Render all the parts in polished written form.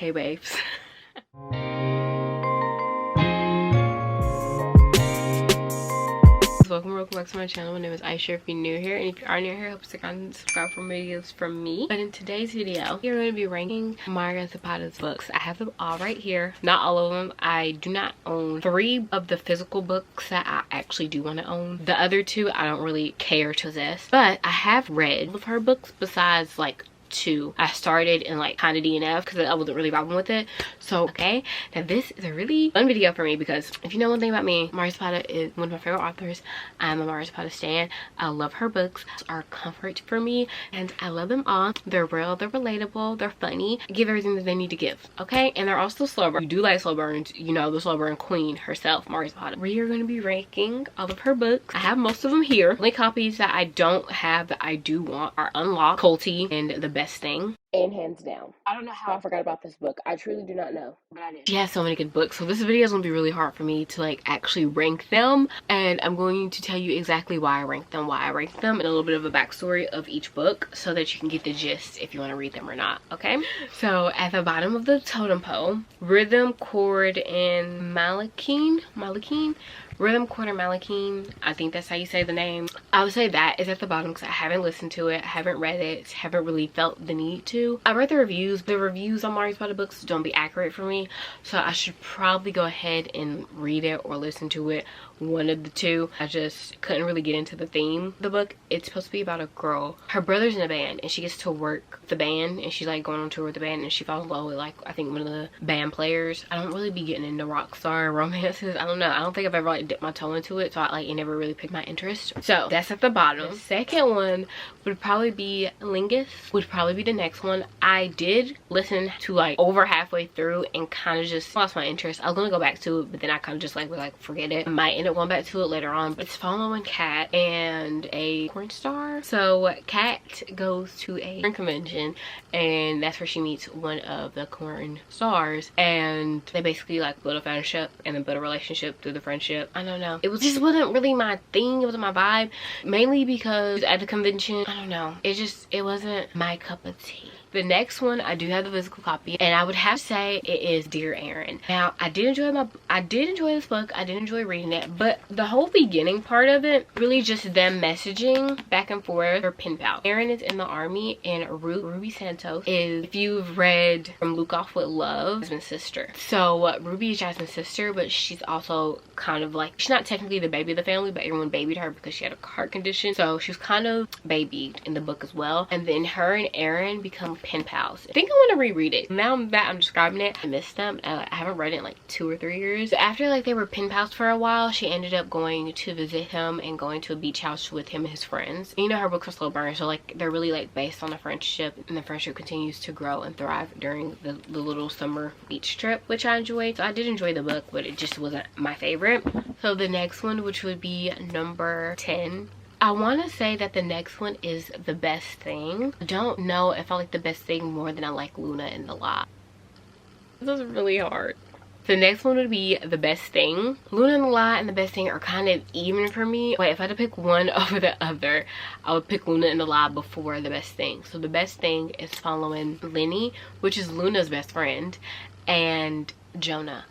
Hey babes. Welcome back to my channel. My name is Isha if you're new here, and if you are new here, I hope to subscribe for more videos from me. But in today's video, we're going to be ranking Mario Zapata's books. I have them all right here. Not all of them. I do not own 3 of the physical books that I actually do want to own. The other 2 I don't really care to possess, but I have read all of her books besides like 2. I started in like kind of DNF because I wasn't really vibing with it. So okay, now this is a really fun video for me because if you know one thing about me, Mario Zapata is one of my favorite authors. I'm a Mario Zapata stan. I love her books. Are comfort for me, and I love them all. They're real, they're relatable, they're funny, give everything that they need to give, okay? And they're also slow burn. You do like slow burns, you know, the slow burn queen herself, Mario Zapata. We are going to be ranking all of her books. I have most of them here. Only copies that I don't have that I do want are Unlocked, Colty, and The Best Thing, and Hands Down. I don't know how I forgot about this book. I truly do not know, but I did. She has so many good books, so this video is going to be really hard for me to like actually rank them, and I'm going to tell you exactly why I rank them, and a little bit of a backstory of each book so that you can get the gist if you want to read them or not, okay? So at the bottom of the totem pole, Rhythm, Chord, and Malakine, Rhythm, Chord, and Malakine, I think that's how you say the name. I would say that is at the bottom because I haven't listened to it, I haven't read it, haven't really felt the need to. I read the reviews. The reviews on Mario Zapata books don't be accurate for me, so I should probably go ahead and read it or listen to it, one of the two. I just couldn't really get into the theme of the book. It's supposed to be about a girl. Her brother's in a band and she gets to work the band, and she's like going on tour with the band, and she falls in love with like I think one of the band players. I don't really be getting into rock star romances. I don't know. I don't think I've ever like dipped my toe into it, so it never really piqued my interest. So that's at the bottom. The second one would probably be Lingus, would probably be the next one. I did listen to like over halfway through and kind of just lost my interest. I was gonna go back to it, but then I kind of just like was like forget it. I might end up going back to it later on. But it's following Kat and a porn star. So Kat goes to a porn convention, and that's where she meets one of the porn stars, and they basically like build a friendship and then build a relationship through the friendship. I don't know, it was just wasn't really my thing. It wasn't my vibe, mainly because at the convention, I don't know, it wasn't my cup of tea. The next one, I do have the physical copy, and I would have to say it is Dear Aaron. Now, I did enjoy this book. I did enjoy reading it, but the whole beginning part of it, really just them messaging back and forth or pen pal. Aaron is in the army, and Ruby Santos is, if you've read From Luke Off with Love, Jasmine's sister. So Ruby is Jasmine's sister, but she's also kind of like, she's not technically the baby of the family, but everyone babied her because she had a heart condition. So she was kind of babied in the book as well. And then her and Aaron become pen pals. I think I want to reread it. Now that I'm describing it, I missed them. I haven't read it in like 2 or 3 years. So after like they were pen pals for a while, she ended up going to visit him and going to a beach house with him and his friends. And you know, her books are slow burn, so like they're really like based on a friendship, and the friendship continues to grow and thrive during the little summer beach trip, which I enjoyed. So I did enjoy the book, but it just wasn't my favorite. So the next one, which would be number 10, I want to say that the next one is The Best Thing. I don't know if I like The Best Thing more than I like Luna and the Lie. This is really hard. The next one would be The Best Thing. Luna and the Lie and The Best Thing are kind of even for me. Wait, if I had to pick one over the other, I would pick Luna and the Lie before The Best Thing. So The Best Thing is following Lenny, which is Luna's best friend, and Jonah.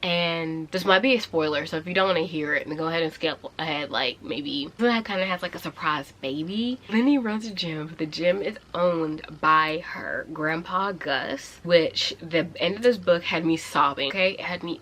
And this might be a spoiler, so if you don't want to hear it, then go ahead and skip ahead. Like maybe that kind of has like a surprise baby. Lenny runs a gym, but the gym is owned by her grandpa Gus, which the end of this book had me sobbing. Okay, it had me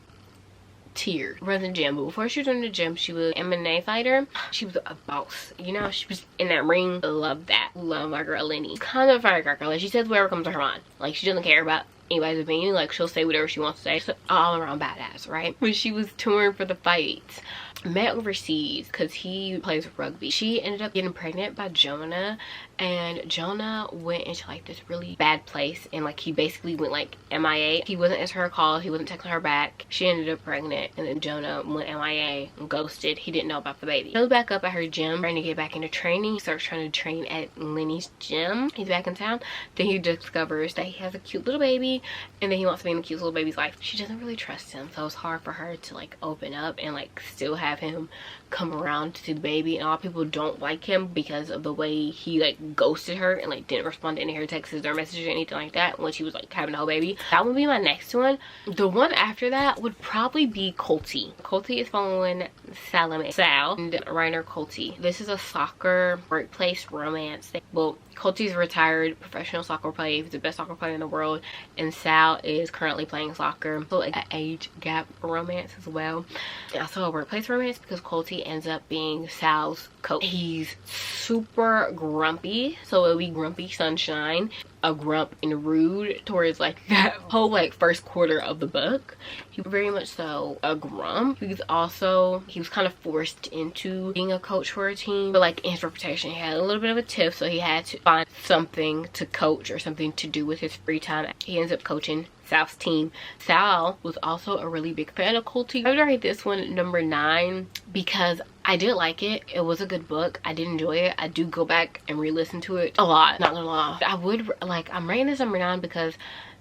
tears. Runs a gym, but before she was in the gym, she was an MMA fighter. She was a boss, you know. She was in that ring. Love that. Love my girl Lenny. Kind of a firecracker. Like, she says whatever comes to her mind. Like, she doesn't care about anybody's opinion. Like, she'll say whatever she wants to say. She's all around badass, right? When she was touring for the fights, met overseas because he plays rugby. She ended up getting pregnant by Jonah, and Jonah went into like this really bad place, and like he basically went like MIA. He wasn't answering her calls, he wasn't texting her back. She ended up pregnant, and then Jonah went MIA and ghosted. He didn't know about the baby. He goes back up at her gym trying to get back into training. He starts trying to train at Lenny's gym. He's back in town. Then he discovers that he has a cute little baby, and then he wants to be in the cute little baby's life. She doesn't really trust him, so it's hard for her to like open up and like still have him come around to see the baby, and a lot of people don't like him because of the way he like ghosted her and like didn't respond to any of her texts or messages or anything like that when she was like having a whole baby. That would be my next one. The one after that would probably be Colty. Colty is following Sal and Reiner Colty. This is a soccer workplace romance thing. Well, Colty's a retired professional soccer player. He's the best soccer player in the world, and Sal is currently playing soccer. So like an age gap romance as well. And also a workplace romance because Colty ends up being Sal's coach. He's super grumpy, so it'll be Grumpy Sunshine, a grump and rude towards like that whole like first quarter of the book. He was very much so a grump. He was kind of forced into being a coach for a team, but like in his reputation he had a little bit of a tiff, so he had to find something to coach or something to do with his free time. He ends up coaching Sal's team. Sal was also a really big fan of Colty. I would rate this one number 9 because I did like it. It was a good book. I did enjoy it. I do go back and re-listen to it a lot, not gonna lie. I'm rating this number 9 because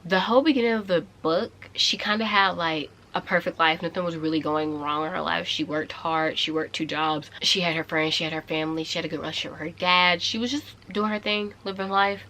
the whole beginning of the book, she kind of had like a perfect life. Nothing was really going wrong in her life. She worked hard. She worked 2 jobs. She had her friends. She had her family. She had a good relationship with her dad. She was just doing her thing, living life.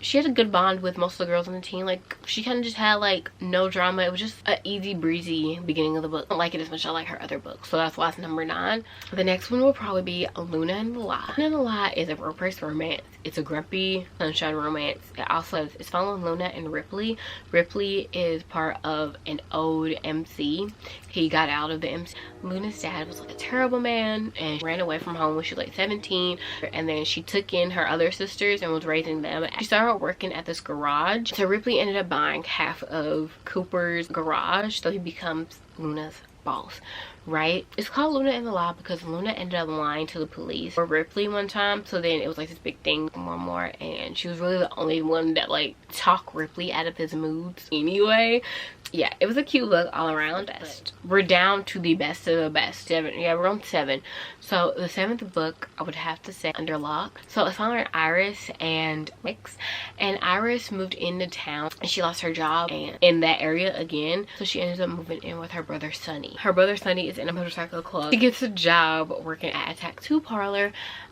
She had a good bond with most of the girls on the team. Like, she kind of just had like no drama. It was just an easy breezy beginning of the book. I don't like it as much as I like her other books, so that's why it's number 9. The next one will probably be Luna and the Lie. Luna and the Lie is a workplace romance. It's a grumpy sunshine romance. It's following Luna and Ripley. Ripley is part of an old MC. He got out of the MC. Luna's dad was like a terrible man and ran away from home when she was like 17, and then she took in her other sisters and was raising them. She started working at this garage, so Ripley ended up buying half of Cooper's garage, so he becomes Luna's boss, right? It's called Luna and the Lie because Luna ended up lying to the police or Ripley one time, so then it was like this big thing more, and she was really the only one that like talked Ripley out of his moods anyway. Yeah, it was a cute book all around. We're down to the best of the best. 7. Yeah, we're on 7. So the 7th book I would have to say Under Lock. So it's following Iris and Mix, and Iris moved into town and she lost her job and in that area again, so she ended up moving in with her brother Sonny. Her brother Sonny is in a motorcycle club. She gets a job working at a tattoo parlor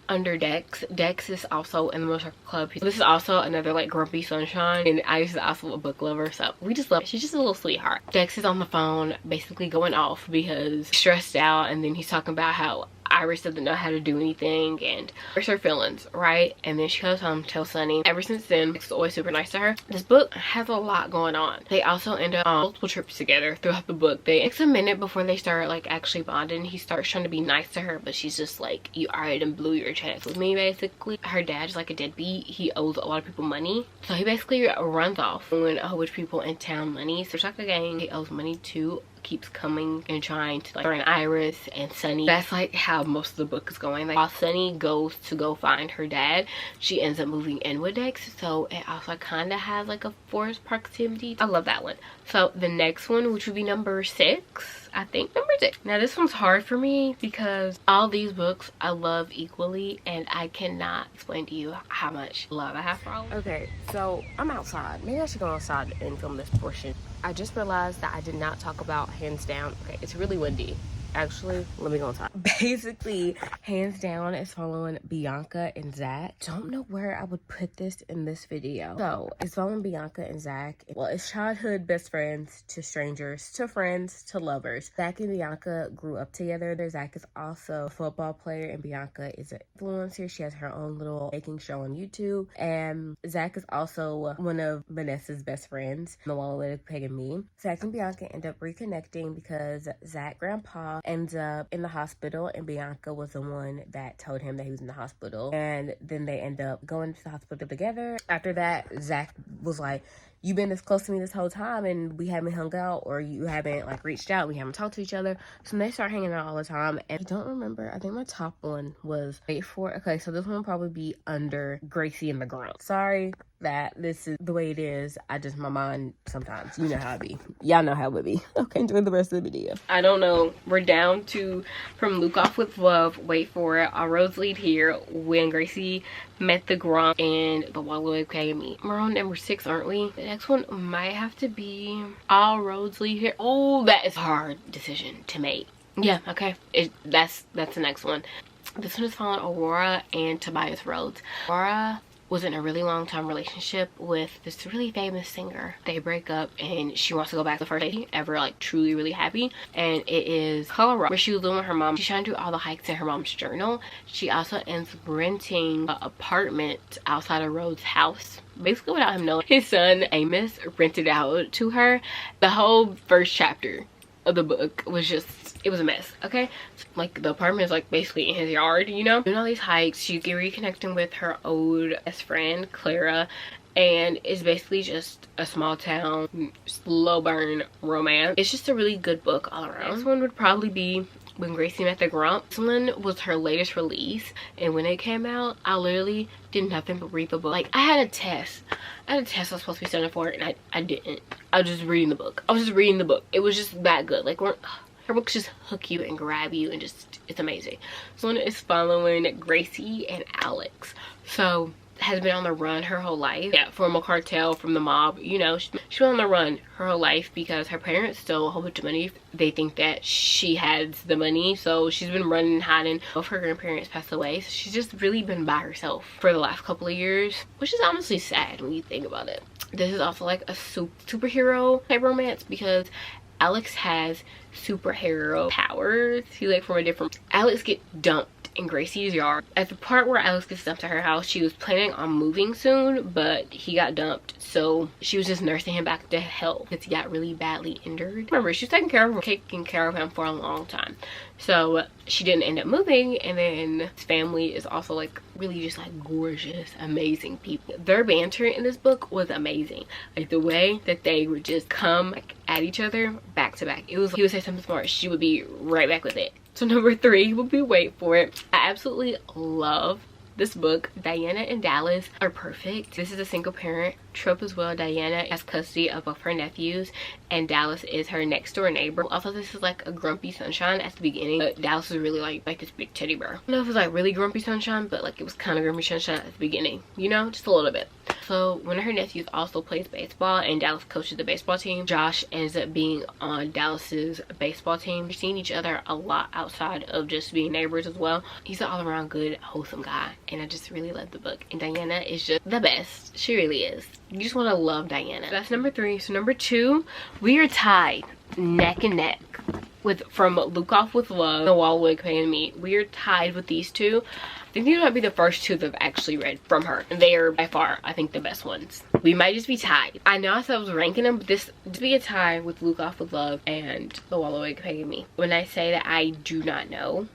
under Dex. Dex is also in the motorcycle club. This is also another like grumpy sunshine, and Iris is also a book lover, so we just love it. She's just a little sweetheart. Dex is on the phone basically going off because he's stressed out, and then he's talking about how Iris doesn't know how to do anything and hurts her feelings, right? And then she goes home, tells Sonny. Ever since then, it's always super nice to her. This book has a lot going on. They also end up on multiple trips together throughout the book. It's a minute before they start like actually bonding. He starts trying to be nice to her, but she's just like, you already done blew your chance with me, basically. Her dad's like a deadbeat. He owes a lot of people money, so he basically runs off owing a whole bunch of people in town money. So it's like a gang he owes money to, keeps coming and trying to like threaten Iris and Sonny. That's like how most of the book is going. Like while Sonny goes to go find her dad, she ends up moving in with Dex, so it also kind of has like a forced proximity. I love that one. So the next one, which would be number 6, I think number 6. Now this one's hard for me because all these books I love equally, and I cannot explain to you how much love I have for all of them. Okay, so I'm outside. Maybe I should go outside and film this portion. I just realized that I did not talk about Hands Down. Okay, it's really windy. Actually, let me go on top. Basically, Hands Down is following Bianca and Zach. Don't know where I would put this in this video. So, it's following Bianca and Zach. Well, it's childhood best friends to strangers to friends to lovers. Zach and Bianca grew up together. Zach is also a football player, and Bianca is an influencer. She has her own little baking show on YouTube. And Zach is also one of Vanessa's best friends, the one with Peg and me. Zach and Bianca end up reconnecting because Zach's grandpa ends up in the hospital, and Bianca was the one that told him that he was in the hospital, and then they end up going to the hospital together. After that, Zach was like, you've been this close to me this whole time and we haven't hung out, or you haven't like reached out, we haven't talked to each other. So they start hanging out all the time. And I don't remember, I think my top one was wait for it. Okay, so this one will probably be under Gracie and the Grump. Sorry that this is the way it is. My mind sometimes, you know how it be. Y'all know how it would be. Okay, enjoy the rest of the video. I don't know. We're down to From Luke Off with Love, Wait for It. Our Rose lead here when Gracie met the Grump and the Wallow Academy. We're on number 6, aren't we? The next one might have to be All Roads Lead Here. Oh, that is a hard decision to make. Yeah, okay. That's the next one. This one is following Aurora and Tobias Rhodes. Aurora was in a really long-time relationship with this really famous singer. They break up and she wants to go back to the first lady ever, like truly really happy. And it is Colorado, where she was living with her mom. She's trying to do all the hikes in her mom's journal. She also ends up renting an apartment outside of Rhodes' house, basically without him knowing. His son Amos rented out to her. The whole first chapter of the book was just, it was a mess. Okay, like the apartment is like basically in his yard, you know, doing all these hikes. She's reconnecting with her old best friend Clara, and it's basically just a small town slow burn romance. It's just a really good book all around. This one would probably be When Gracie Met the Grump. This one was her latest release, and when it came out, I literally did nothing but read the book. Like, I had a test I was supposed to be studying for, and I didn't. I was just reading the book. It was just that good. Like, her books just hook you and grab you, and just, it's amazing. This one is following Gracie and Alex. So, has been on the run her whole life. Yeah, from a cartel, from the mob, you know. She's been on the run her whole life because her parents stole a whole bunch of money. They think that she has the money, so she's been running and hiding. Both her grandparents passed away, so she's just really been by herself for the last couple of years, which is honestly sad when you think about it. This is also like a superhero type romance because Alex has superhero powers. He's like from a different... Alex gets dumped in Gracie's yard. At the part where Alex gets dumped to her house, she was planning on moving soon, but he got dumped, so she was just nursing him back to health because he got really badly injured. Remember, she was taking care of him for a long time, so she didn't end up moving. And then his family is also like really just like gorgeous, amazing people. Their banter in this book was amazing. Like the way that they would just come like at each other back to back. It was, he would say something smart, she would be right back with it. So number 3 will be Wait For It. I absolutely love this book. Diana and Dallas are perfect. This is a single parent trope as well. Diana has custody of both her nephews, and Dallas is her next door neighbor. Also, this is like a grumpy sunshine at the beginning, but Dallas is really like this big teddy bear. I don't know if it was like really grumpy sunshine, but like it was kind of grumpy sunshine at the beginning, you know, just a little bit. So one of her nephews also plays baseball, and Dallas coaches the baseball team. Josh ends up being on Dallas's baseball team. They're seeing each other a lot outside of just being neighbors as well. He's an all-around good, wholesome guy, and I just really love the book. And Diana is just the best. She really is. You just want to love Diana. That's number 3. So number 2, we are tied neck and neck with from Luke Off With Love, The Wallowing and Me. We are tied with these two. I think these might be the first 2 that I've actually read from her. They are by far, I think, the best ones. We might just be tied. I know I said I was ranking them, but this to be a tie with Luke Off With Love and The Wallowing and Me. When I say that I do not know.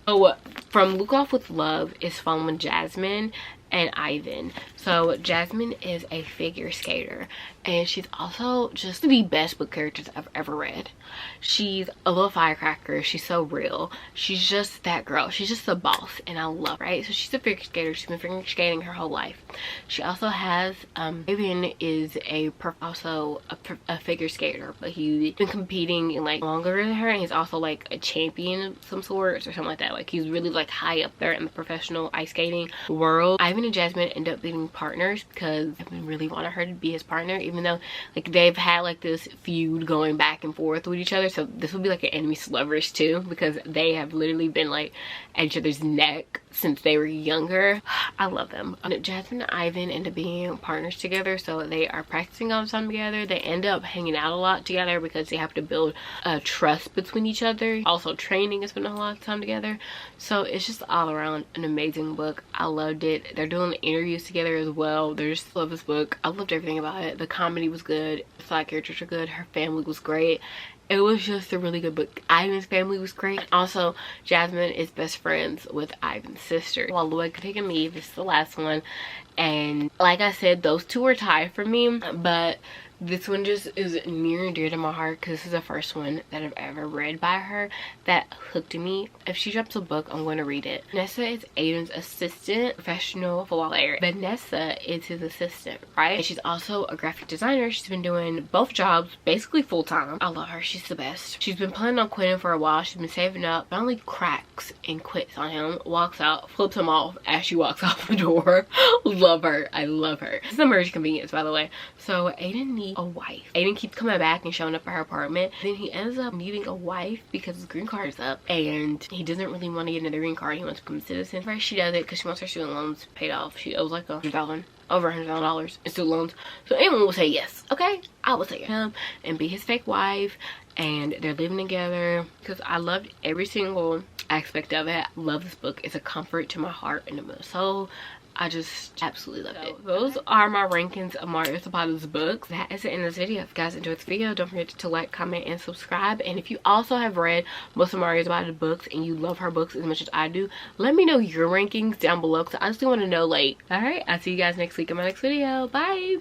So from Luke Off With Love is following Jasmine and Ivan. So Jasmine is a figure skater, and she's also just the best book characters I've ever read. She's a little firecracker. She's so real. She's just that girl. She's just a boss, and I love her, right? So she's a figure skater. She's been figure skating her whole life. She also has Ivan is also a figure skater, but he's been competing in like longer than her, and he's also like a champion of some sorts or something like that. Like he's really like high up there in the professional ice skating world. Ivan and Jasmine end up being partners because Ivan really wanted her to be his partner, even though like they've had like this feud going back and forth with each other. So this will be like an enemies to lovers too, because they have literally been like at each other's neck since they were younger. I love them. Jasmine and Ivan end up being partners together, so they are practicing all the time together. They end up hanging out a lot together because they have to build a trust between each other. Also training and spending a lot of time together. So it's just all around an amazing book. I loved it. They're doing interviews together as well. They just love this book. I loved everything about it. The comedy was good. The side characters were good. Her family was great. It was just a really good book. Ivan's family was great. Also, Jasmine is best friends with Ivan's sister. While Lloyd could take a me, this is the last one. And like I said, those 2 are tied for me. But this one just is near and dear to my heart because this is the first one that I've ever read by her that hooked me. If she drops a book, I'm going to read it. Vanessa is Aiden's assistant, professional football player. Vanessa is his assistant, right? And she's also a graphic designer. She's been doing both jobs basically full time. I love her. She's the best. She's been planning on quitting for a while. She's been saving up. Finally cracks and quits on him. Walks out, flips him off as she walks out the door. Love love her. I love her. This is emergency convenience, by the way. So Aiden needs a wife. Aiden keeps coming back and showing up at her apartment. Then he ends up needing a wife because his green card is up and he doesn't really want to get another green card. He wants to become a citizen. First, she does it because she wants her student loans paid off. She owes like $100,000, over $100,000 in student loans. So anyone will say yes. Okay, I will say him and be his fake wife, and they're living together. Because I loved every single aspect of it. I love this book. It's a comfort to my heart and to my soul. I just absolutely love it. Those are my rankings of Mario Zapata's books. That is it in this video. If you guys enjoyed this video, don't forget to like, comment, and subscribe. And if you also have read most of Mario Zapata's books and you love her books as much as I do, let me know your rankings down below because I just want to know, like, all right, I'll see you guys next week in my next video. Bye.